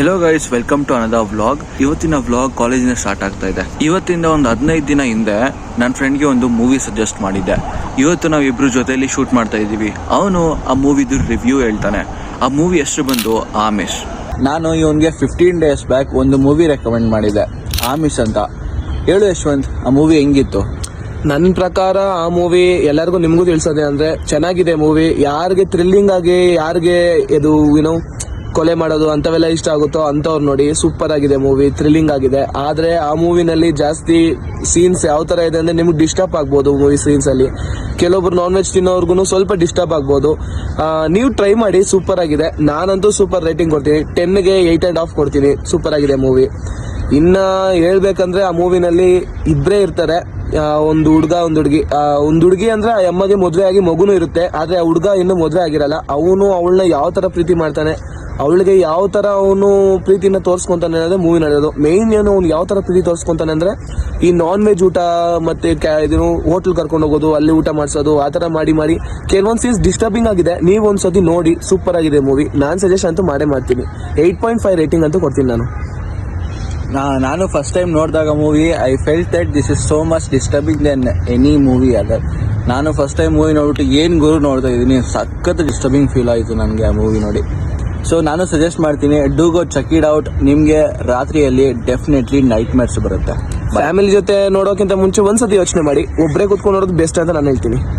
Hello guys, welcome to another vlog. ಇವತ್ತಿನ vlog ಕಾಲೇಜಿನ start ಆಗ್ತಾ ಇದೆ. ಇವತ್ತಿಂದ ಒಂದು 15 ದಿನ ಹಿಂದೆ ನನ್ನ ಫ್ರೆಂಡ್ಗೆ ಒಂದು ಮೂವಿ ಸಜೆಸ್ಟ್ ಮಾಡಿದ್ದೆ. ಇವತ್ತು ನಾವಿಬ್ರು ಜೊತೆಯಲ್ಲಿ ಶೂಟ್ ಮಾಡ್ತಾ ಇದ್ದೀವಿ. ಅವನು ಆ ಮೂವಿದು ರಿವ್ಯೂ ಹೇಳ್ತಾನೆ. ಆ ಮೂವಿ ಹೆಸರು ಬಂದು ಆಮಿಷ್. ನಾನು ಇವನ್ಗೆ 15 ಡೇಸ್ ಬ್ಯಾಕ್ ಒಂದು ಮೂವಿ ರೆಕಮೆಂಡ್ ಮಾಡಿದ್ದೆ, ಆಮಿಷ್ ಅಂತ. ಹೇಳು ಯಶವಂತ್, ಆ ಮೂವಿ ಹೆಂಗಿತ್ತು? ನನ್ನ ಪ್ರಕಾರ ಆ ಮೂವಿ ಎಲ್ಲರಿಗೂ ನಿಮಗೂ ತಿಳಿಸೋದೆ ಅಂದ್ರೆ ಚೆನ್ನಾಗಿದೆ ಮೂವಿ. ಯಾರಿಗೆ ಥ್ರಿಲ್ಲಿಂಗ್ ಆಗಿ, ಯಾರಿಗೆ ಇದು ಕೊಲೆ ಮಾಡೋದು ಅಂತವೆಲ್ಲ ಇಷ್ಟ ಆಗುತ್ತೋ ಅಂತವ್ರು ನೋಡಿ. ಸೂಪರ್ ಆಗಿದೆ ಮೂವಿ, ಥ್ರಿಲ್ಲಿಂಗ್ ಆಗಿದೆ. ಆದ್ರೆ ಆ ಮೂವಿನಲ್ಲಿ ಜಾಸ್ತಿ ಸೀನ್ಸ್ ಯಾವ ತರ ಇದೆ ಅಂದ್ರೆ ನಿಮ್ಗೆ ಡಿಸ್ಟರ್ಬ್ ಆಗ್ಬೋದು. ಮೂವಿ ಸೀನ್ಸ್ ಅಲ್ಲಿ ಕೆಲವೊಬ್ರು ನಾನ್ ವೆಜ್ ತಿನ್ನೋರ್ಗು ಸ್ವಲ್ಪ ಡಿಸ್ಟರ್ಬ್ ಆಗ್ಬೋದು. ನೀವು ಟ್ರೈ ಮಾಡಿ, ಸೂಪರ್ ಆಗಿದೆ. ನಾನಂತೂ ಸೂಪರ್ ರೇಟಿಂಗ್ ಕೊಡ್ತೀನಿ, 10ಗೆ 8.5 ಕೊಡ್ತೀನಿ. ಸೂಪರ್ ಆಗಿದೆ ಮೂವಿ. ಇನ್ನ ಹೇಳ್ಬೇಕಂದ್ರೆ ಆ ಮೂವಿನಲ್ಲಿ ಇಬ್ಬರೇ ಇರ್ತಾರೆ, ಒಂದು ಹುಡುಗ ಒಂದು ಹುಡುಗಿ. ಒಂದು ಹುಡುಗಿ ಅಂದ್ರೆ ಆ ಅಮ್ಮಗೆ ಮದುವೆ ಆಗಿ ಮಗುನು ಇರುತ್ತೆ. ಆದ್ರೆ ಆ ಹುಡುಗ ಇನ್ನು ಮದುವೆ ಆಗಿರಲ್ಲ. ಅವನು ಅವಳನ್ನ ಯಾವ ತರ ಪ್ರೀತಿ ಮಾಡ್ತಾನೆ, ಅವಳಿಗೆ ಯಾವ ತರ ಅವನು ಪ್ರೀತಿನ ತೋರ್ಸ್ಕೊಂತಾನೆ ಅನ್ನೋದೇ ಮೂವಿ ನಡೆಯೋದು. ಮೇನ್ ಏನು, ಅವ್ನು ಯಾವ ತರ ಪ್ರೀತಿ ತೋರ್ಸ್ಕೊಂತಾನೆ ಅಂದ್ರೆ ಈ ನಾನ್ ವೆಜ್ ಊಟ ಮತ್ತೆ ಹೋಟೆಲ್ ಕರ್ಕೊಂಡು ಹೋಗೋದು, ಅಲ್ಲಿ ಊಟ ಮಾಡ್ಸೋದು, ಆ ತರ ಮಾಡಿ ಕೆಲವೊಂದು ಸೀನ್ಸ್ ಡಿಸ್ಟರ್ಬಿಂಗ್ ಆಗಿದೆ. ನೀವು ಒಂದ್ಸತಿ ನೋಡಿ, ಸೂಪರ್ ಆಗಿದೆ ಮೂವಿ. ನಾನ್ ಸಜೆಸ್ಟ್ ಅಂತೂ ಮಾಡೇ ಮಾಡ್ತೀನಿ. 8.5 ರೇಟಿಂಗ್ ಅಂತೂ ಕೊಡ್ತೀನಿ ನಾನು. ನಾನು ಫಸ್ಟ್ ಟೈಮ್ ನೋಡಿದಾಗ movie, I felt that this is so much disturbing then any movie other. ನಾನು ಫಸ್ಟ್ ಟೈಮ್ ಮೂವಿ ನೋಡ್ಬಿಟ್ಟು ಏನು ಗುರು ನೋಡ್ತಾ ಇದ್ದೀನಿ, ಸಖತ್ ಡಿಸ್ಟರ್ಬಿಂಗ್ ಫೀಲ್ ಆಯಿತು ನನಗೆ ಆ ಮೂವಿ ನೋಡಿ. ಸೊ ನಾನು ಸಜೆಸ್ಟ್ ಮಾಡ್ತೀನಿ, do go check it out. ನಿಮಗೆ ರಾತ್ರಿಯಲ್ಲಿ ಡೆಫಿನೆಟ್ಲಿ ನೈಟ್ ಮೇರ್ಸ್ ಬರುತ್ತೆ. ಫ್ಯಾಮಿಲಿ ಜೊತೆ ನೋಡೋಕ್ಕಿಂತ ಮುಂಚೆ ಒಂದ್ಸತಿ ಯೋಚನೆ ಮಾಡಿ. ಒಬ್ಬರೇ ಕುತ್ಕೊಂಡು ನೋಡೋದು ಬೆಸ್ಟ್ ಅಂತ ನಾನು ಹೇಳ್ತೀನಿ.